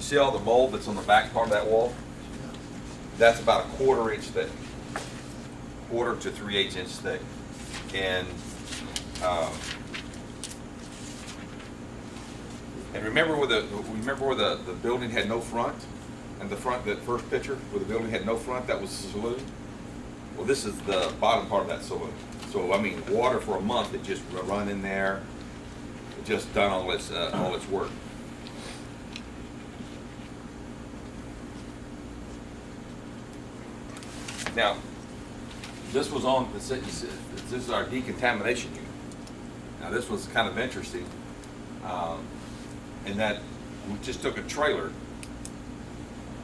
You see all the mold that's on the back part of that wall? That's about a 1/4 inch thick, 1/4 to 3/8 inch thick, and remember where the building had no front, and the front, that first picture where the building had no front, that was the saloon. Well, this is the bottom part of that saloon. So I mean, water for a month, it just run in there, it just done all its work. Now, this was on, this is our decontamination unit. Now, this was kind of interesting, in that we just took a trailer,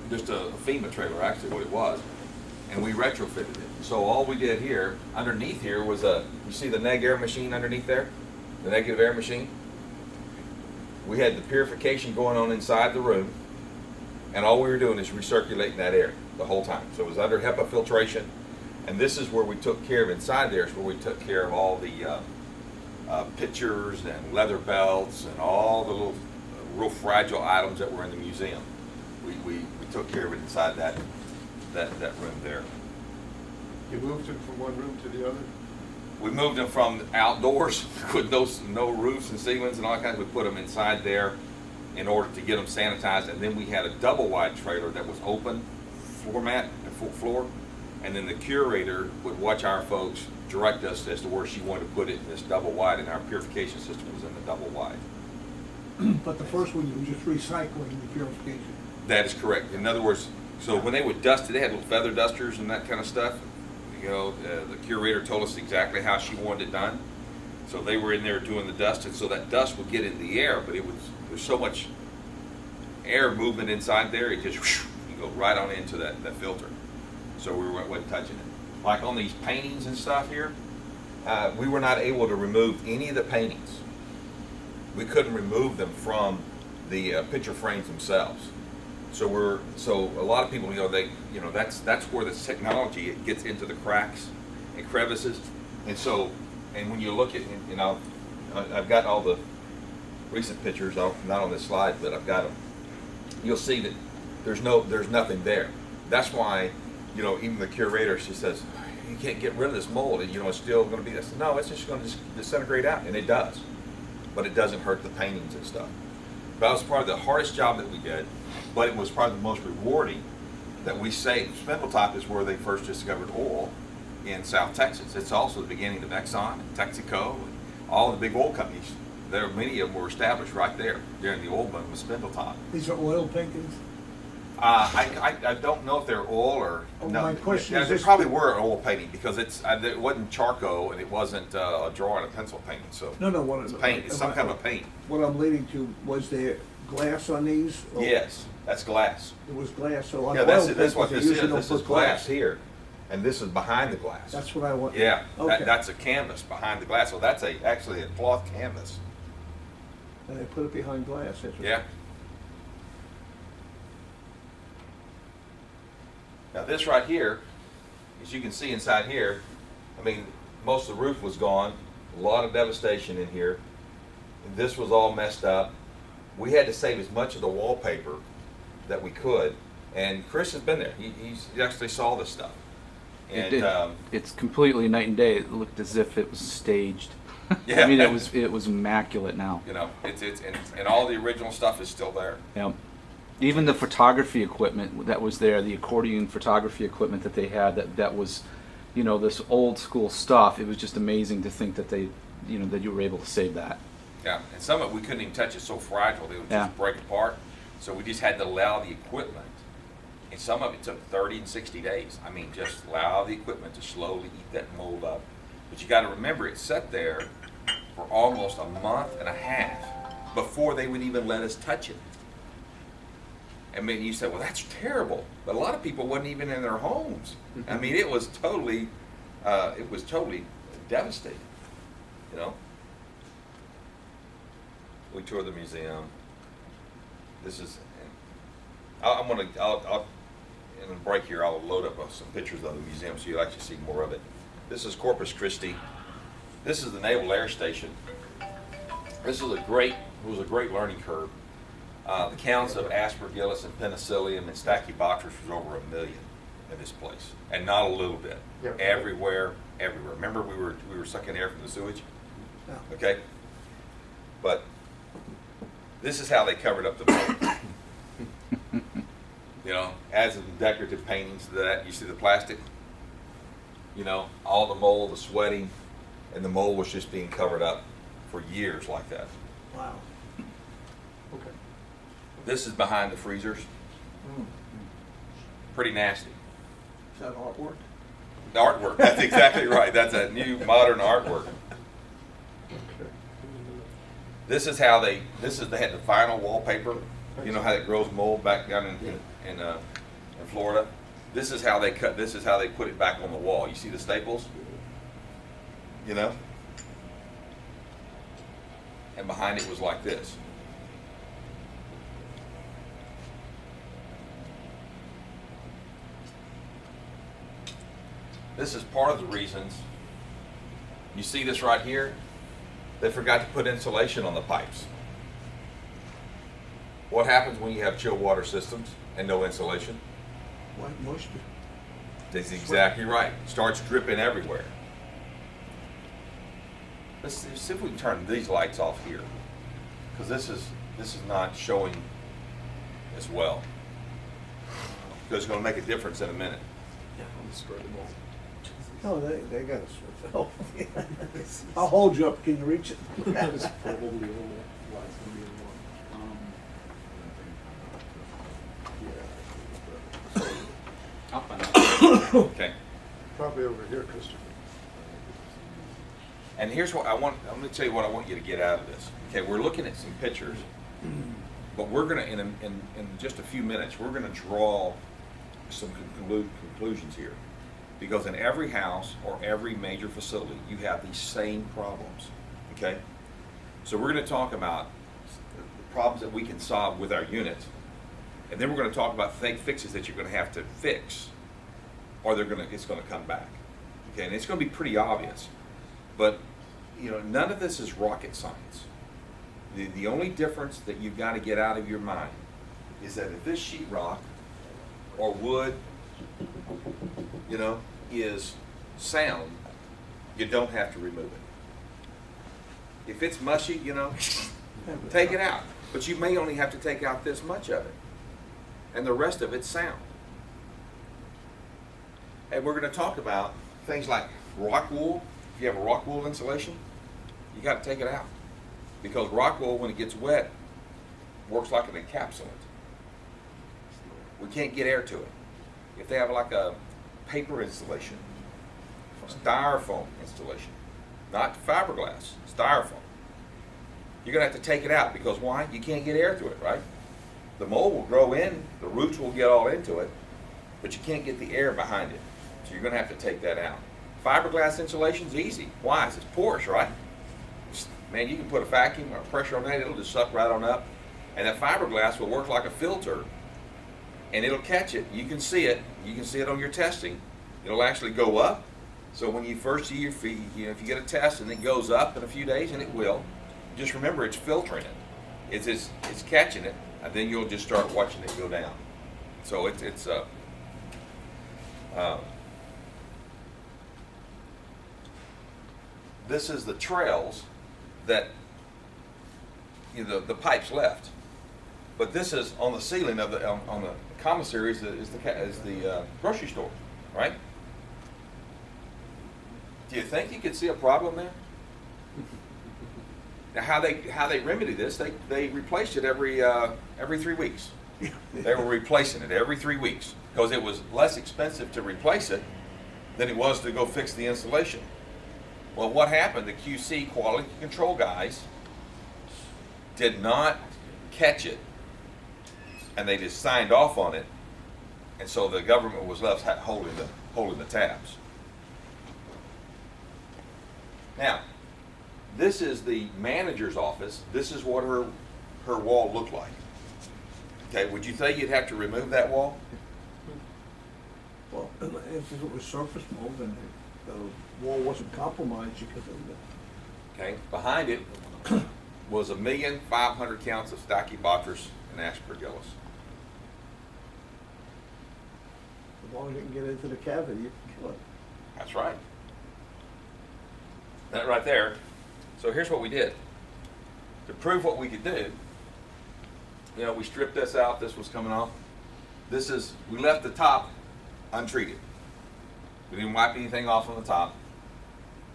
just a FEMA trailer, actually what it was, and we retrofitted it. So all we did here, underneath here was you see the neg air machine underneath there? The negative air machine? We had the purification going on inside the room, and all we were doing is recirculating that air the whole time. So it was under HEPA filtration, and this is where we took care of, inside there is where we took care of all the pictures and leather belts and all the little real fragile items that were in the museum. We took care of it inside that room there. You moved them from one room to the other? We moved them from outdoors with no roofs and ceilings and all that kind of, we put them inside there in order to get them sanitized, and then we had a double wide trailer that was open floor mat and full floor, and then the curator would watch our folks, direct us as to where she wanted to put it in this double wide, and our purification system was in the double wide. But the first one, you were just recycling the purification. That is correct. In other words, so when they would dust it, they had little feather dusters and that kind of stuff. You know, the curator told us exactly how she wanted it done. So they were in there doing the dust, and so that dust would get in the air, but there's so much air movement inside there, it just whoosh, you go right on into that filter. So we wasn't touching it. Like on these paintings and stuff here, we were not able to remove any of the paintings. We couldn't remove them from the picture frames themselves. So a lot of people, that's where this technology, it gets into the cracks and crevices, and when you look at, I've got all the recent pictures, not on this slide, but I've got them. You'll see that there's nothing there. That's why, even the curator, she says, you can't get rid of this mold, and it's still going to be this. No, it's just going to disintegrate out, and it does, but it doesn't hurt the paintings and stuff. That was probably the hardest job that we did, but it was probably the most rewarding that we saved. Spindletop is where they first discovered oil in South Texas. It's also the beginning of Exxon and Texaco and all the big oil companies. Many of them were established right there during the oil boom with Spindletop. These are oil paintings? I don't know if they're oil or no. My question is they this: probably were an oil painting because it wasn't charcoal and it wasn't a drawing a pencil painting. So no, it's paint. It's some kind of a paint. What I'm leading to, was there glass on these? Or Yes, that's glass. It was glass. So on Yeah, oil that's what paintings, this they is. usually This don't is put glass here, and this is behind the glass. That's what I want. Yeah, Okay. that's a canvas behind the glass. So that's actually a cloth canvas. And they put it behind glass. That's what Yeah. Now this right here, as you can see inside here, most of the roof was gone, a lot of devastation in here. This was all messed up. We had to save as much of the wallpaper that we could, and Chris has been there. He actually saw this stuff. And It's completely night and day. It looked as if it was staged. Yeah. It was immaculate now. and all the original stuff is still there. Yeah. Even the photography equipment that was there, the accordion photography equipment that they had, that was, this old school stuff. It was just amazing to think that that you were able to save that. Yeah, and some of it we couldn't even touch. It's so fragile; they would just break apart. So we just had to allow the equipment, and some of it took 30 and 60 days. Just allow the equipment to slowly eat that mold up. But you got to remember, it sat there for almost a month and a half before they would even let us touch it. You said, well, that's terrible. But a lot of people wasn't even in their homes. It was totally devastating. We toured the museum. This is, in a break here, I'll load up some pictures of the museum so you'll actually see more of it. This is Corpus Christi. This is the Naval Air Station. This is was a great learning curve. The counts of aspergillus and penicillium and stachybotrys was over 1 million in this place, and not a little bit. Yeah. Everywhere, everywhere. Remember, we were sucking air from the sewage. Yeah. Okay, but this is how they covered up the mold. You know, adds some decorative paintings to that. You see the plastic. You know, all the mold, the sweating, and the mold was just being covered up for years like that. Wow. Okay. This is behind the freezers. Pretty nasty. Is that artwork? The artwork. That's exactly right. That's a new modern artwork. Okay. This is how they had the final wallpaper. You know how it grows mold back down in Florida. This is how they put it back on the wall. You see the staples? You know? And behind it was like this. This is part of the reasons. You see this right here? They forgot to put insulation on the pipes. What happens when you have chill water systems and no insulation? White moisture. That's exactly right. It starts dripping everywhere. Let's see if we can turn these lights off here, because this is not showing as well. Because it's going to make a difference in a minute. No, they got to switch it over. I'll hold you up, can you reach it? It's probably all why it's gonna be a lot. I'll find out. Okay. Probably over here, Christopher. And here's what I'm going to tell you what I want you to get out of this. Okay, we're looking at some pictures, but we're going to in just a few minutes we're going to draw some conclusions here, because in every house or every major facility you have these same problems. Okay, so we're going to talk about the problems that we can solve with our units, and then we're going to talk about fixes that you're going to have to fix, or it's going to come back. Okay, and it's going to be pretty obvious. But, you know, none of this is rocket science. The only difference that you've got to get out of your mind is that if this sheetrock or wood, you know, is sound, you don't have to remove it. If it's mushy, you know, take it out. But you may only have to take out this much of it. And the rest of it's sound. And we're going to talk about things like rock wool. If you have a rock wool insulation, you got to take it out, because rock wool, when it gets wet, works like an encapsulant. We can't get air to it. If they have like a paper installation, styrofoam installation, not fiberglass, styrofoam, you're going to have to take it out, because why? You can't get air to it, right? The mold will grow in, the roots will get all into it, but you can't get the air behind it. So you're going to have to take that out. Fiberglass insulation's easy. Why? It's porous, right? Man, you can put a vacuum or pressure on that, it'll just suck right on up. And that fiberglass will work like a filter, and it'll catch it. You can see it. You can see it on your testing. It'll actually go up. So when you first see if you get a test and it goes up in a few days, and it will, just remember it's filtering it. It's catching it, and then you'll just start watching it go down. So this is the trails that the pipes left, but this is on the ceiling of on the commissary is the grocery store, right? Do you think you could see a problem there? Now, how they remedy this? They replaced it every 3 weeks. They were replacing it every 3 weeks because it was less expensive to replace it than it was to go fix the insulation. Well, what happened? The QC, quality control guys, did not catch it, and they just signed off on it, and so the government was left holding the tabs. Now, this is the manager's office. This is what her wall looked like. Okay, would you think you'd have to remove that wall? Well, if it was surface mold and the wall wasn't compromised, you could do that. Okay, behind it was 1,500,000 counts of stachybotrys and aspergillus. As long as you can get into the cavity, you can kill it. That's right. That right there. So here's what we did. To prove what we could do, you know, we stripped this out. This was coming off. We left the top untreated. We didn't wipe anything off on the top.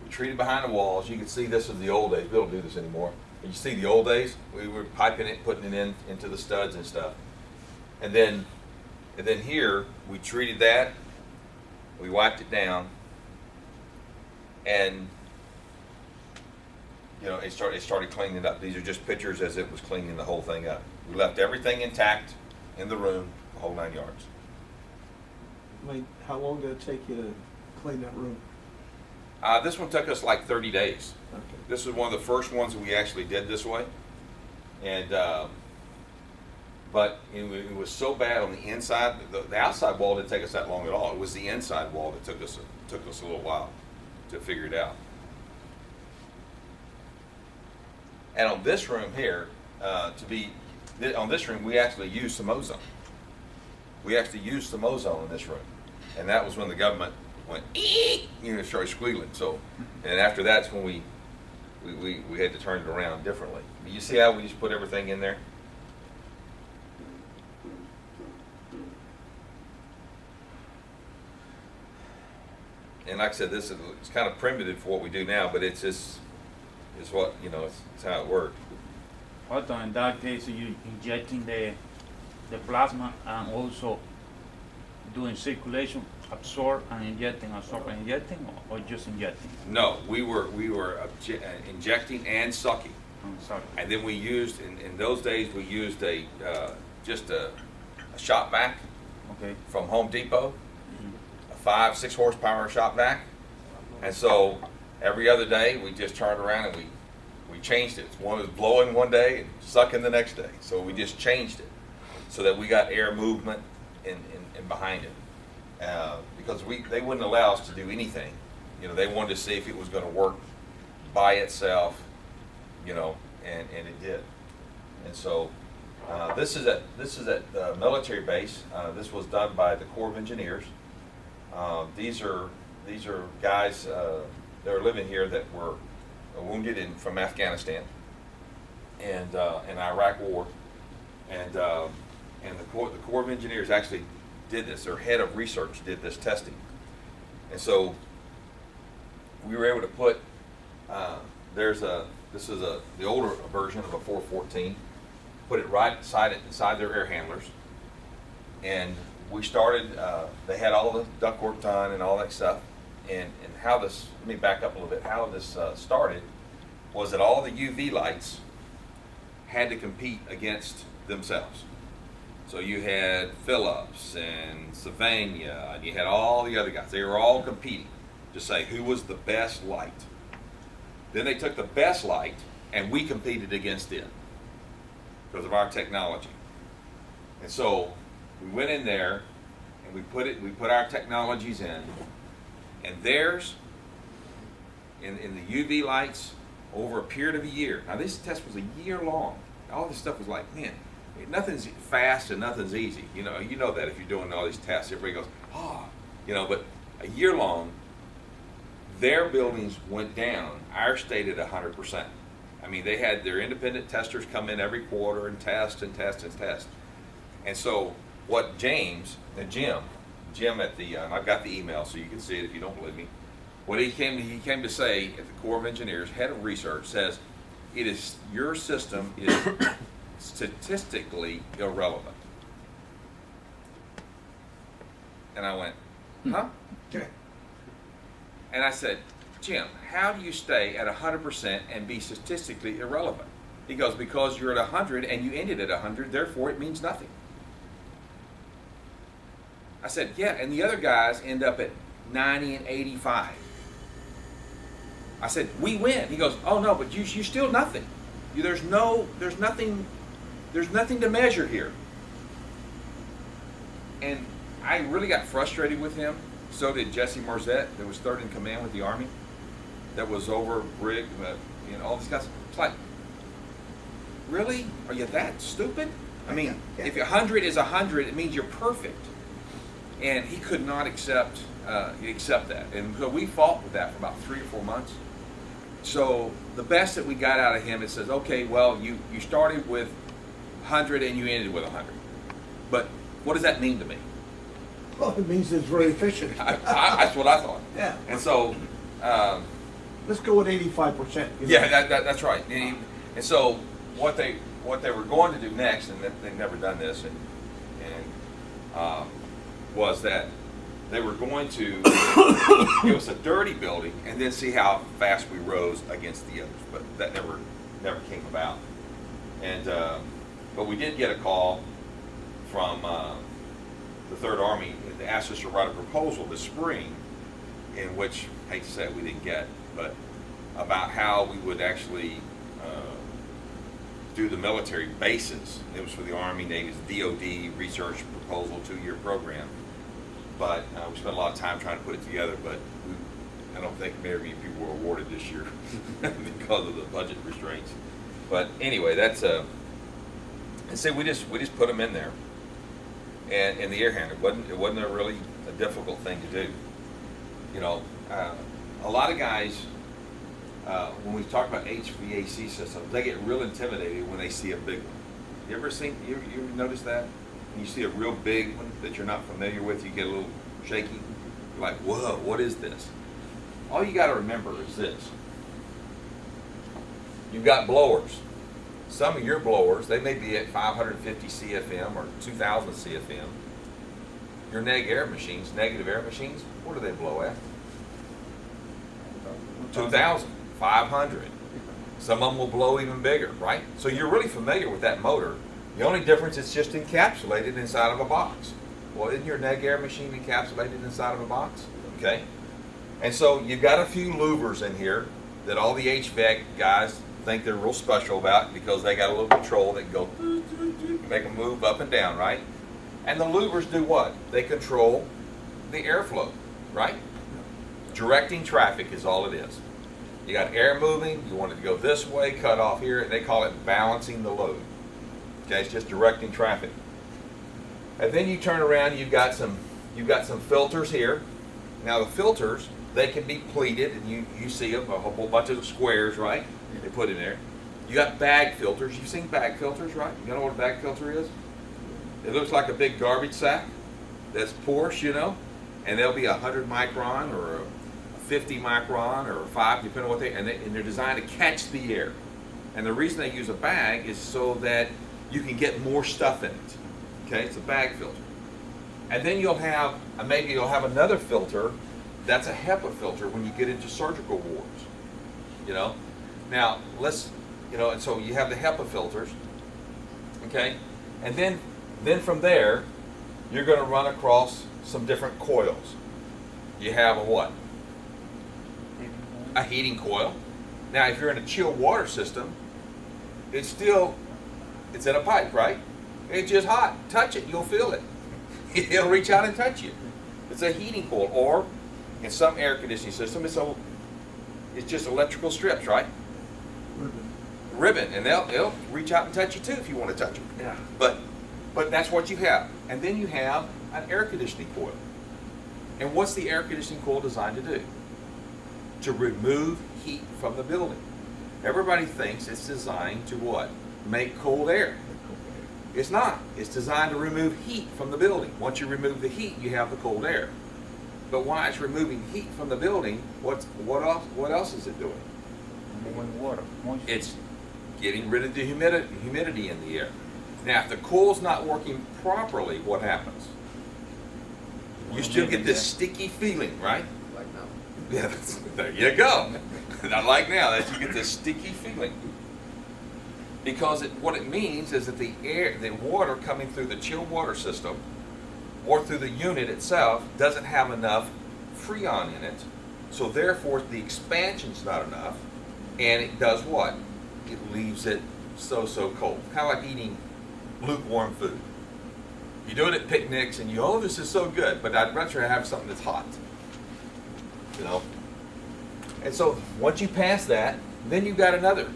We treated behind the walls. You can see this is the old days. We don't do this anymore. But you see the old days, we were piping it, putting it into the studs and stuff. And then here, we treated that. We wiped it down. And you know, it started cleaning it up. These are just pictures as it was cleaning the whole thing up. We left everything intact in the room, the whole 9 yards. I mean, how long did it take you to clean that room? This one took us like 30 days. Okay. This is one of the first ones that we actually did this way. And, but it was so bad on the inside. The outside wall didn't take us that long at all. It was the inside wall that took us a little while to figure it out. And on this room here, on this room, we actually used some ozone. We actually used some ozone in this room. And that was when the government went, eek, you know, started squealing. So, and after that's when we had to turn it around differently. You see how we just put everything in there? And like I said, it's kind of primitive for what we do now, but it's what, you know, it's how it worked. Otto, in that case, you injecting the plasma and also doing circulation, absorb and injecting, or just injecting? No, we were injecting and sucking. I'm sorry. And then we used, in those days, we used just a shop vac Okay. from Home Depot, a 5-6 horsepower shop vac. And so every other day, we just turned around and we changed it. One was blowing one day and sucking the next day. So we just changed it so that we got air movement in behind it. Because they wouldn't allow us to do anything. You know, they wanted to see if it was going to work by itself, you know, and it did. And so this is at the military base. This was done by the Corps of Engineers. These are guys that are living here that were wounded from Afghanistan and in Iraq War, and the Corps of Engineers actually did this. Their head of research did this testing, and so we were able to put. This is the older version of a 414. Put it right inside their air handlers, and we started. They had all the ductwork done and all that stuff. And how this, let me back up a little bit, how this started was that all the UV lights had to compete against themselves. So you had Phillips and Sylvania, and you had all the other guys. They were all competing to say who was the best light. Then they took the best light, and we competed against it because of our technology. And so we went in there, and we put our technologies in. And theirs, in the UV lights, over a period of a year. Now this test was a year long. All this stuff was like, man, nothing's fast and nothing's easy. You know that if you're doing all these tests, everybody goes, oh, you know. But a year long, their buildings went down. Ours stayed at 100%. I mean, they had their independent testers come in every quarter and test and test and test. And so what Jim at the, I've got the email so you can see it if you don't believe me. What he came to say at the Corps of Engineers, head of research, says, your system is statistically irrelevant. And I went, huh? Okay. And I said, Jim, how do you stay at 100% and be statistically irrelevant? He goes, because you're at 100 and you ended at 100, therefore it means nothing. I said, yeah, and the other guys end up at 90 and 85. I said, we win. He goes, oh no, but you're still nothing. There's nothing to measure here. And I really got frustrated with him. So did Jesse Marzette, that was third in command with the Army, that was over Brig, all these guys. It's like, really? Are you that stupid? I mean, Yeah. if 100 is 100, it means you're perfect. And he could not accept that. And so we fought with that for about 3 or 4 months. So the best that we got out of him, it says, okay, well, you started with 100 and you ended with 100. But what does that mean to me? Well, it means it's very efficient. That's what I thought. Yeah. And so, Let's go with 85%. yeah, that's right. And so what they were going to do next, and they've never done this, and was that they were going to give us a dirty building and then see how fast we rose against the others. But that never came about. And but we did get a call from the Third Army. They asked us to write a proposal this spring, in which, I hate to say it, we didn't get, but about how we would actually do the military bases. It was for the Army, Navy's DOD research proposal, 2-year program. But we spent a lot of time trying to put it together, but I don't think very many people were awarded this year because of the budget restraints. But anyway, that's and see, we just put them in there, and in the air handler, it wasn't a really a difficult thing to do. You know, a lot of guys, when we talk about HVAC systems, they get real intimidated when they see a big one. You ever notice that? When you see a real big one that you're not familiar with, you get a little shaky. You're like, whoa, what is this? All you got to remember is this. You've got blowers. Some of your blowers, they may be at 550 CFM or 2000 CFM. Your negative air machines, what do they blow at? 2,000, 500. Some of them will blow even bigger, right? So you're really familiar with that motor. The only difference is just encapsulated inside of a box. Well, isn't your neg air machine encapsulated inside of a box? Okay. And so you've got a few louvers in here that all the HVAC guys think they're real special about because they got a little control that can go make them move up and down, right? And the louvers do what? They control the airflow, right? Directing traffic is all it is. You got air moving, you want it to go this way, cut off here, and they call it balancing the load. Okay, it's just directing traffic. And then you turn around, you've got some filters here. Now the filters, they can be pleated, and you see them, a whole bunch of squares, right? They put in there. You got bag filters. You've seen bag filters, right? You know what a bag filter is? It looks like a big garbage sack that's porous, you know, and they'll be 100 micron or a 50 micron or 5, depending on what and they're designed to catch the air. And the reason they use a bag is so that you can get more stuff in it. Okay, it's a bag filter. And then you'll have, maybe you'll have another filter that's a HEPA filter when you get into surgical wards. You know, now and so you have the HEPA filters. Okay, and then from there, you're going to run across some different coils. You have a what? A heating coil. Now, if you're in a chilled water system, it's in a pipe, right? It's just hot. Touch it, you'll feel it. It'll reach out and touch you. It's a heating coil, or in some air conditioning system, it's just electrical strips, right? Ribbon, and they'll reach out and touch you too if you want to touch them. Yeah. But that's what you have. And then you have an air conditioning coil. And what's the air conditioning coil designed to do? To remove heat from the building. Everybody thinks it's designed to what? Make cold air. It's not. It's designed to remove heat from the building. Once you remove the heat, you have the cold air. But while it's removing heat from the building, what else is it doing? Moving water, moisture. It's getting rid of the humidity in the air. Now, if the coil's not working properly, what happens? You still get this sticky feeling, right? Like now. Yeah, there you go. Not like now, that you get this sticky feeling. Because what it means is that the water coming through the chilled water system or through the unit itself doesn't have enough Freon in it. So therefore, the expansion's not enough. And it does what? It leaves it so cold. Kind of like eating lukewarm food. You do it at picnics and this is so good, but I'd rather have something that's hot. You know? And so once you pass that, then you've got another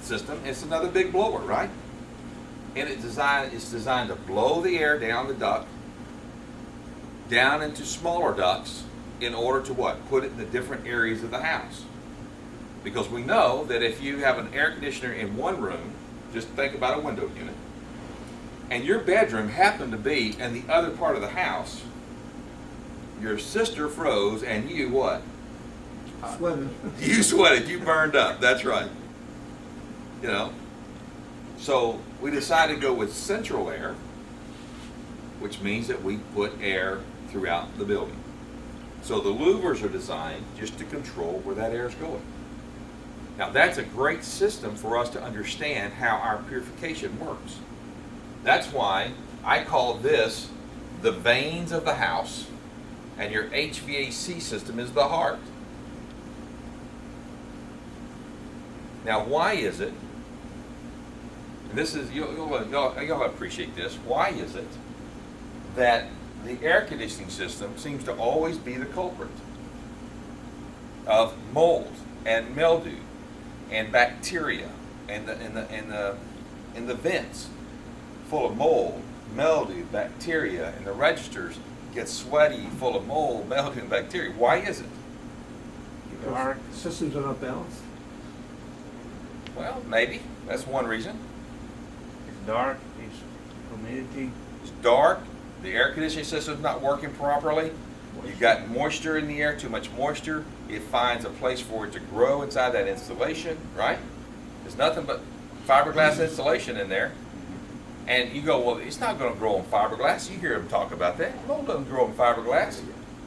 system. It's another big blower, right? And it's designed to blow the air down the duct, down into smaller ducts, in order to what? Put it in the different areas of the house. Because we know that if you have an air conditioner in one room, just think about a window unit, and your bedroom happened to be in the other part of the house, your sister froze and you what? Sweating. You sweated, you burned up, that's right. You know? So we decided to go with central air, which means that we put air throughout the building. So the louvers are designed just to control where that air is going. Now that's a great system for us to understand how our purification works. That's why I call this the veins of the house, and your HVAC system is the heart. Now why is it, and this is, you'll appreciate this, why is it that the air conditioning system seems to always be the culprit of mold and mildew and bacteria and the vents full of mold, mildew, bacteria, and the registers get sweaty, full of mold, mildew, and bacteria? Why is it? Dark. Systems are not balanced. Well, maybe that's one reason. It's dark, it's humidity. It's dark, the air conditioning system's not working properly, you've got moisture in the air, too much moisture, it finds a place for it to grow inside that insulation, right? There's nothing but fiberglass insulation in there. And you go, well, it's not going to grow on fiberglass. You hear them talk about that. Mold doesn't grow on fiberglass,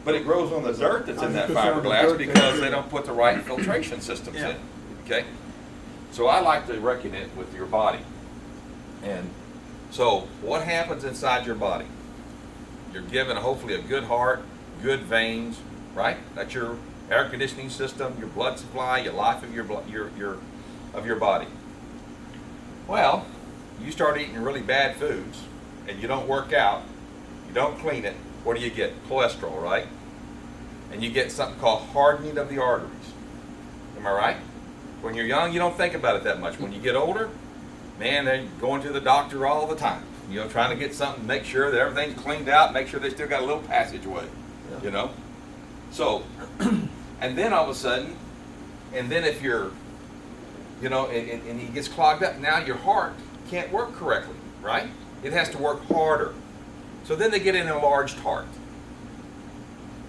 but it grows on the dirt that's in that 100% on the fiberglass dirt. because they don't put the right filtration systems in. Okay? So I like to reckon it with your body. And so what happens inside your body? You're given hopefully a good heart, good veins, right? That's your air conditioning system, your blood supply, your life of your body. Well, you start eating really bad foods and you don't work out, you don't clean it, what do you get? Cholesterol, right? And you get something called hardening of the arteries. Am I right? When you're young, you don't think about it that much. When you get older, man, they're going to the doctor all the time. You know, trying to get something, make sure that everything's cleaned out, make sure they still got a little passageway, you know? So, and then all of a sudden, and then if you're, you know, and it gets clogged up, now your heart can't work correctly, right? It has to work harder. So then they get an enlarged heart.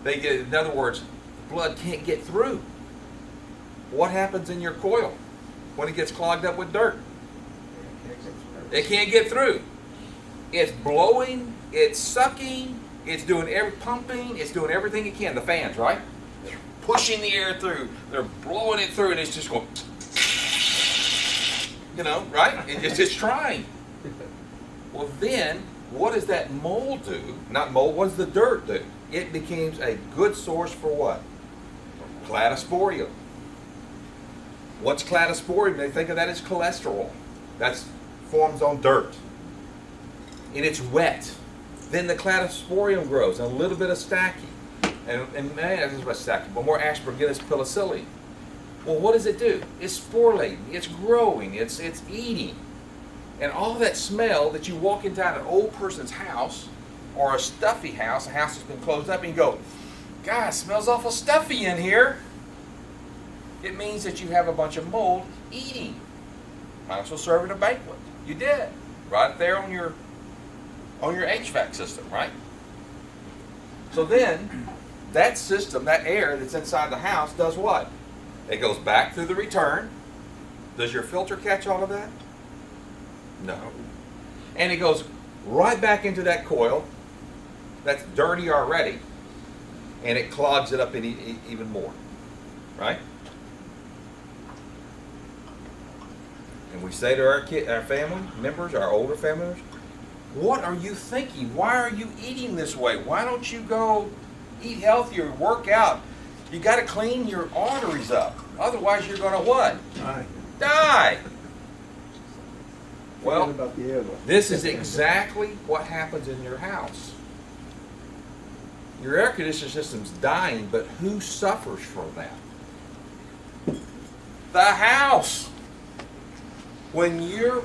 They get, in other words, blood can't get through. What happens in your coil when it gets clogged up with dirt? It can't get through. It's blowing, it's sucking, it's doing pumping, it's doing everything it can. The fans, right? They're pushing the air through, they're blowing it through, and it's just going, you know, right? It's just trying. Well, then, what does that mold do? Not mold, what does the dirt do? It becomes a good source for what? Cladosporium. What's cladosporium? They think of that as cholesterol. That's forms on dirt. And it's wet. Then the cladosporium grows, and a little bit of stachy. And man, this is about stachy, but more Aspergillus penicillium. Well, what does it do? It's spore-laden, it's growing, it's eating. And all that smell that you walk into an old person's house, or a stuffy house, a house that's been closed up, and you go, God, it smells awful stuffy in here. It means that you have a bunch of mold eating. Might as well serve at a banquet. You did. Right there on your HVAC system, right? So then, that system, that air that's inside the house does what? It goes back through the return. Does your filter catch all of that? No. And it goes right back into that coil that's dirty already, and it clogs it up even more, right? And we say to our family members, our older family members, what are you thinking? Why are you eating this way? Why don't you go eat healthier, work out? You got to clean your arteries up. Otherwise, you're going to what? Die. Well, Forget about the air, though. this is exactly what happens in your house. Your air conditioning system's dying, but who suffers from that? The house. When your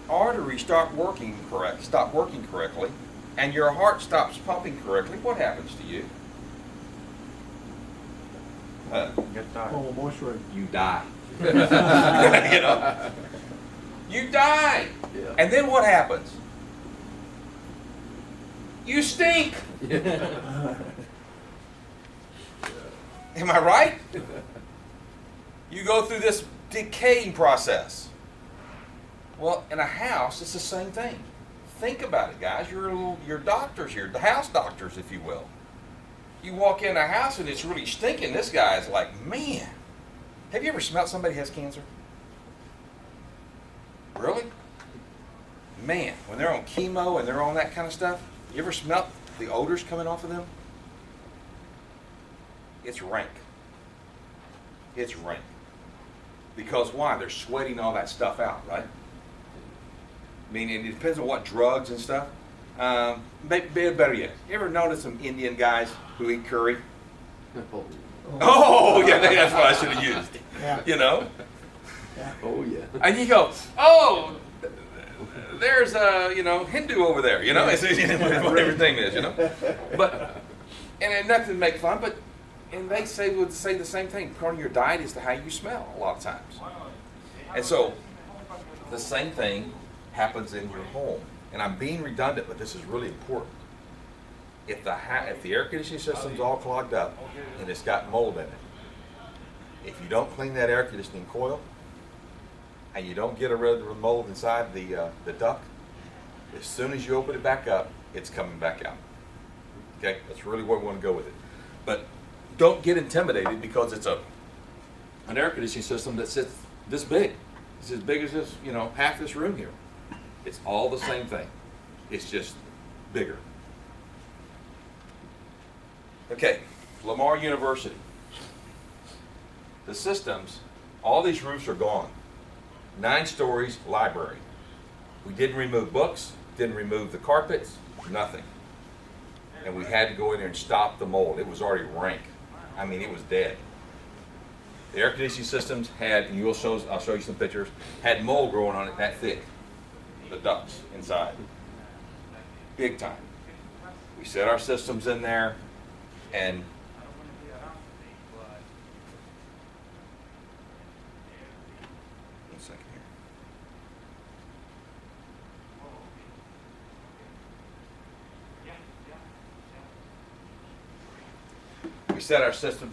arteries stop working correctly, and your heart stops pumping correctly, what happens to you? Get tired. Oh, most right. You die. You know, you die. Yeah. And then what happens? You stink. Am I right? You go through this decaying process. Well, in a house, it's the same thing. Think about it, guys. You're doctors here, the house doctors, if you will. You walk in a house and it's really stinking. This guy's like, man, have you ever smelled somebody has cancer? Really? Man, when they're on chemo and they're on that kind of stuff, you ever smelled the odors coming off of them? It's rank. It's rank. Because why? They're sweating all that stuff out, right? I mean, it depends on what drugs and stuff. Better yet, you ever notice some Indian guys who eat curry? Oh, yeah, that's what I should have used. Yeah. You know? Oh, yeah. And you go, oh, there's a, Hindu over there, it's what everything is, But, and nothing to make fun, but, and they would say the same thing. Part of your diet is to how you smell a lot of times. And so, the same thing happens in your home. And I'm being redundant, but this is really important. If the air conditioning system's all clogged up and it's got mold in it, if you don't clean that air conditioning coil and you don't get rid of the mold inside the duct, as soon as you open it back up, it's coming back out. Okay, that's really where we want to go with it. But don't get intimidated because it's an air conditioning system that sits this big. It's as big as this, half this room here. It's all the same thing. It's just bigger. Okay, Lamar University. The systems, all these roofs are gone. 9 stories, library. We didn't remove books, didn't remove the carpets, nothing. And we had to go in there and stop the mold. It was already rank. I mean, it was dead. The air conditioning systems had, and I'll show you some pictures, had mold growing on it that thick. The ducts inside. Big time. We set our systems in there, and one second here. We set our systems